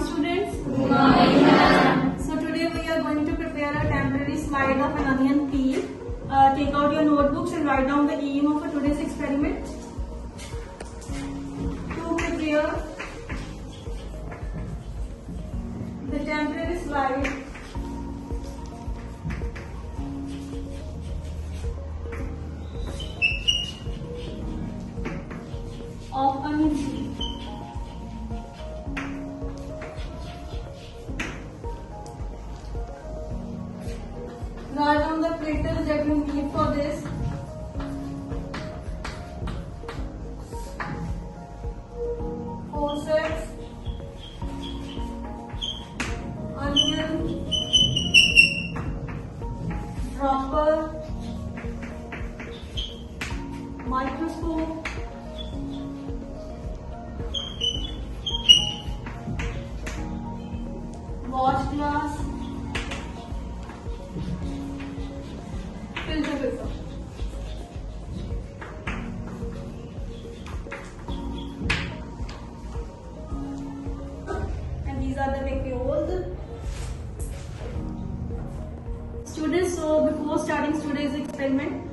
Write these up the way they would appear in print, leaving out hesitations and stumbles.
students. Good morning, ma'am. So today we are going to prepare a temporary slide of an onion peel. Take out your notebooks and write down the aim of today's experiment. To prepare the temporary slide of onion peel. Write down the apparatus that you need for this. Forceps, onion, dropper, microscope, watch glass, filter paper. And these are the vacuoles. Students, so before starting today's experiment,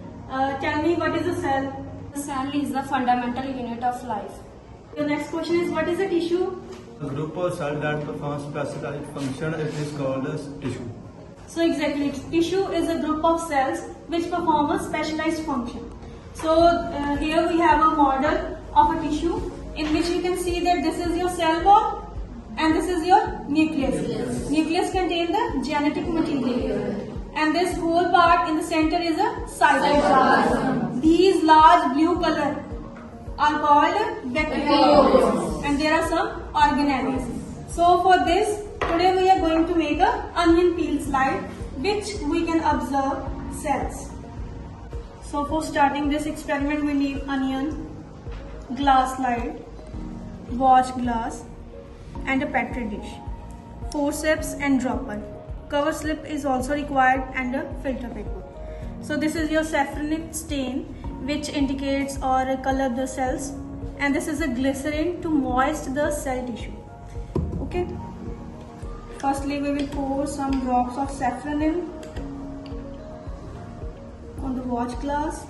tell me what is a cell? The cell is the fundamental unit of life. Your next question is what is a tissue? A group of cells that performs specified function, it is called as tissue. So exactly, tissue is a group of cells which perform a specialized function. So here we have a model of a tissue in which you can see that this is your cell wall and this is your nucleus. Nucleus contains the genetic material. And this whole part in the center is a cytoplasm. These large blue color are called vacuoles, and there are some organelles. So for this, today we are going to make a onion peel slide which we can observe cells. So for starting this experiment we need onion, glass slide, watch glass and a petri dish, forceps and dropper. Cover slip is also required and a filter paper. So this is your saffron stain which indicates or color the cells, and this is a glycerin to moist the cell tissue. Okay. Firstly we will pour some drops of saffron in on the watch glass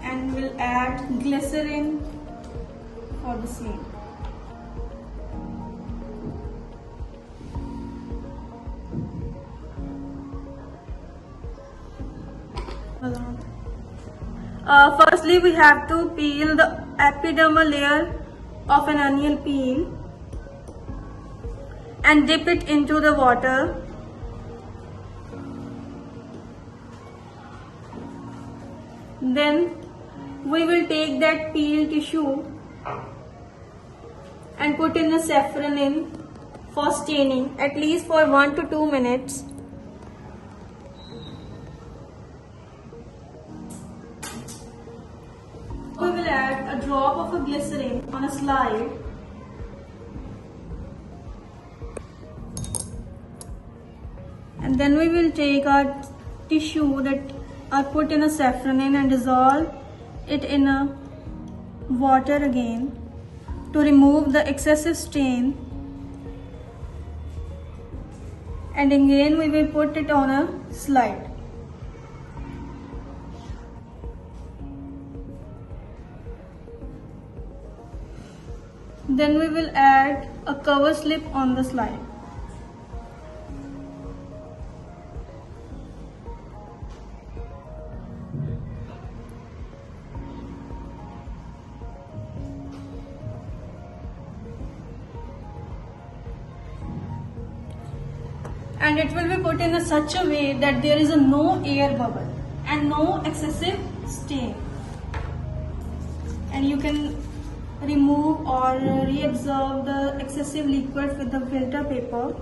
and we'll add glycerin for the same. Firstly we have to peel the epidermal layer of an onion peel and dip it into the water. Then we will take that peel tissue and put in a saffron in for staining at least for 1 to 2 minutes. We will add a drop of a glycerin on a slide and then we will take our tissue that are put in a saffron in and dissolve it in a water again to remove the excessive stain, and again we will put it on a slide. Then we will add a cover slip on the slide. And it will be put in such a way that there is no air bubble and no excessive stain. And you can remove or reabsorb the excessive liquid with the filter paper.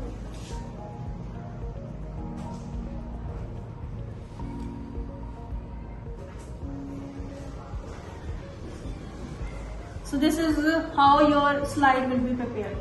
So this is how your slide will be prepared.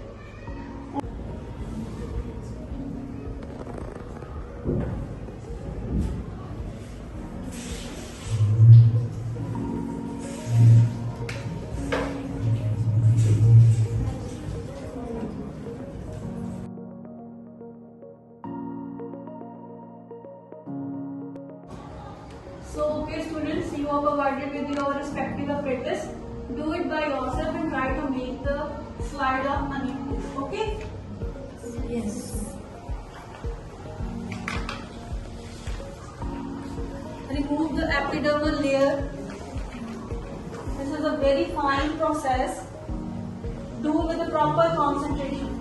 you are provided with your respective apparatus. Do it by yourself and try to make the slide of a nucleus. Okay? Yes. Remove the epidermal layer. This is a very fine process. Do with the proper concentration.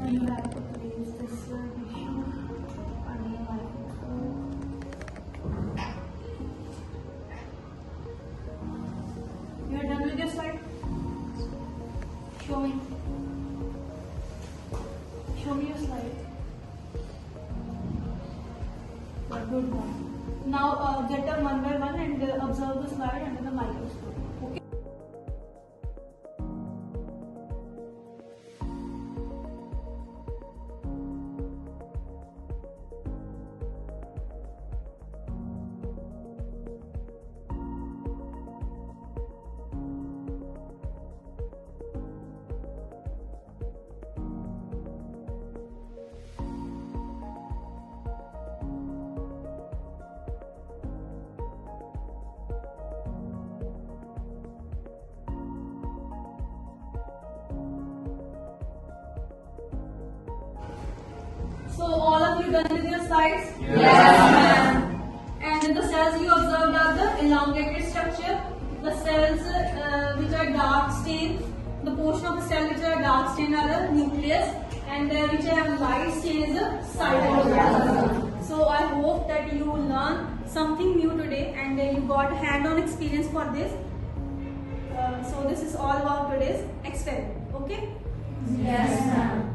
You have to place this tissue under the microscope. You are done with your slide? Show me. Show me your slide. Good one. Now get them one by one and observe the slide under the microscope. Okay. So all of you done with your slides? Yes, And in the cells you observed are the elongated structure, the cells which are dark stained, the portion of the cell which are dark stained are the nucleus, and which have light stain is the cytoplasm. So I hope that you learn something new today and you got hand-on experience for this. So this is all about today's experiment. Okay? Yes, ma'am.